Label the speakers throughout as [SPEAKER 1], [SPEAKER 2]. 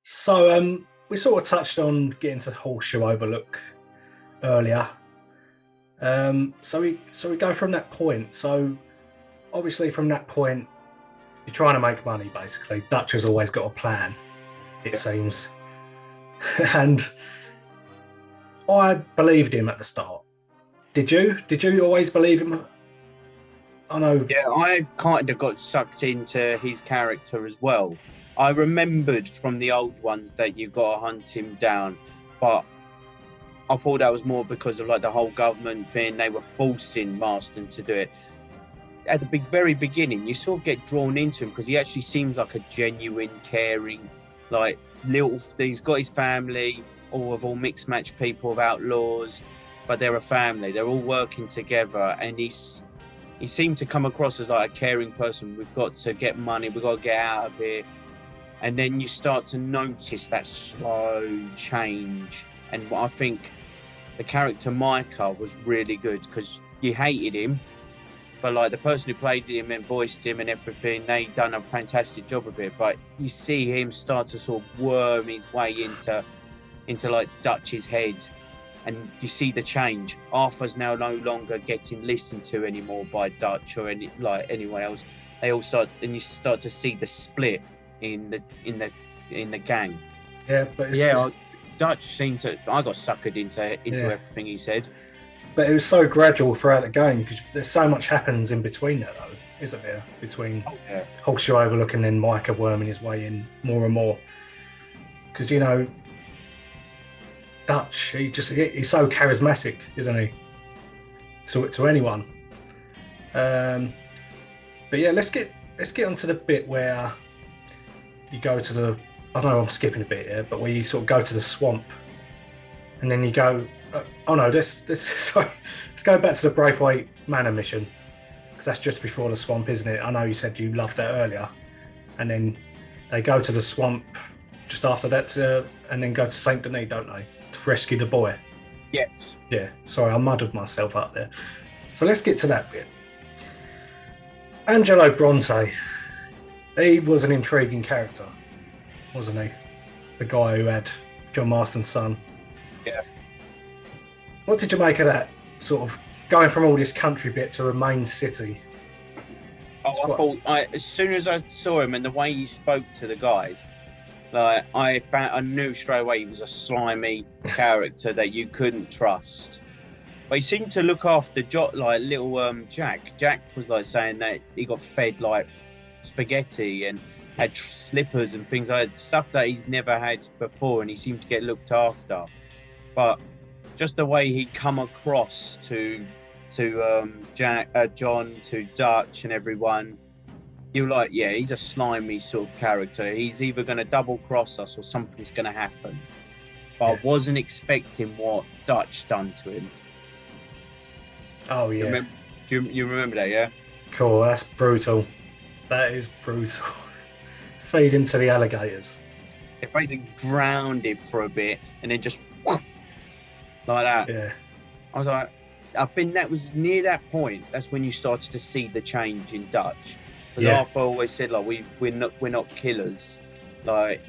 [SPEAKER 1] So we sort of touched on getting to Horseshoe Overlook earlier. So we go from that point. So obviously from that point, you're trying to make money. Basically, Dutch has always got a plan. It seems, and I believed him at the start. Did you? Did you always believe him? I know.
[SPEAKER 2] Yeah, I kind of got sucked into his character as well. I remembered from the old ones that you got to hunt him down, but I thought that was more because of like the whole government thing. They were forcing Marston to do it. At the very beginning, you sort of get drawn into him because he actually seems like a genuine, caring, like little. He's got his family, all mixed match people of outlaws, but they're a family. They're all working together, and he seemed to come across as like a caring person. We've got to get money. We've got to get out of here. And then you start to notice that slow change. And I think the character Micah was really good because you hated him, but like the person who played him and voiced him and everything, they done a fantastic job of it. But you see him start to sort of worm his way into like Dutch's head. And you see the change. Arthur's now no longer getting listened to anymore by Dutch or anyone else. They all start, and you start to see the split in the gang.
[SPEAKER 1] Yeah, but
[SPEAKER 2] Dutch seemed to. I got suckered into everything he said.
[SPEAKER 1] But it was so gradual throughout the game because there's so much happens in between that, though, isn't there? Between Horseshoe Overlook and then Micah worming his way in more and more. Because Dutch, he's so charismatic, isn't he? To anyone. But yeah, let's get onto the bit where you go to the. I know I'm skipping a bit here, but where you sort of go to the swamp, and then you go. Sorry, let's go back to the Braithwaite Manor mission because that's just before the swamp, isn't it? I know you said you loved that earlier, and then they go to the swamp just after that, and then go to Saint Denis, don't they? Rescue the boy.
[SPEAKER 2] Yes.
[SPEAKER 1] Yeah. Sorry, I muddled myself up there. So let's get to that bit. Angelo Bronte. He was an intriguing character, wasn't he? The guy who had John Marston's son.
[SPEAKER 2] Yeah.
[SPEAKER 1] What did you make of that? Sort of going from all this country bit to a main city.
[SPEAKER 2] As soon as I saw him and the way he spoke to the guys, like I knew straight away he was a slimy character that you couldn't trust. But he seemed to look after little Jack. Jack was like saying that he got fed like spaghetti and had slippers and things like that, stuff that he's never had before, and he seemed to get looked after. But just the way he come across to John, to Dutch and everyone. You're like, yeah, he's a slimy sort of character. He's either going to double cross us or something's going to happen. But I wasn't expecting what Dutch done to him.
[SPEAKER 1] Oh, yeah.
[SPEAKER 2] You remember that, yeah?
[SPEAKER 1] Cool, that's brutal. That is brutal. Feed him to the alligators.
[SPEAKER 2] They basically drowned him for a bit and then just whoop, like that.
[SPEAKER 1] Yeah.
[SPEAKER 2] I was like, I think that was near that point. That's when you started to see the change in Dutch. Because Arthur always said, like, we're not killers. Like,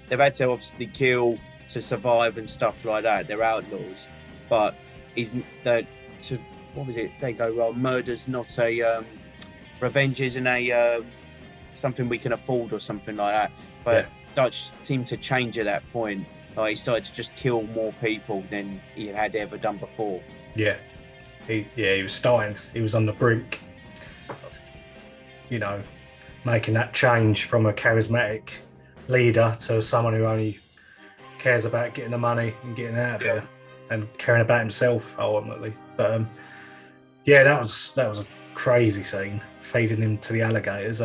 [SPEAKER 2] they've had to obviously kill to survive and stuff like that. They're outlaws. But what was it? They go, well, murder's not a revenge isn't a something we can afford or something like that. But Dutch seemed to change at that point. Like, he started to just kill more people than he had ever done before.
[SPEAKER 1] Yeah. He was starting. He was on the brink. Making that change from a charismatic leader to someone who only cares about getting the money and getting out of there and caring about himself ultimately. But that was a crazy scene, feeding him to the alligators.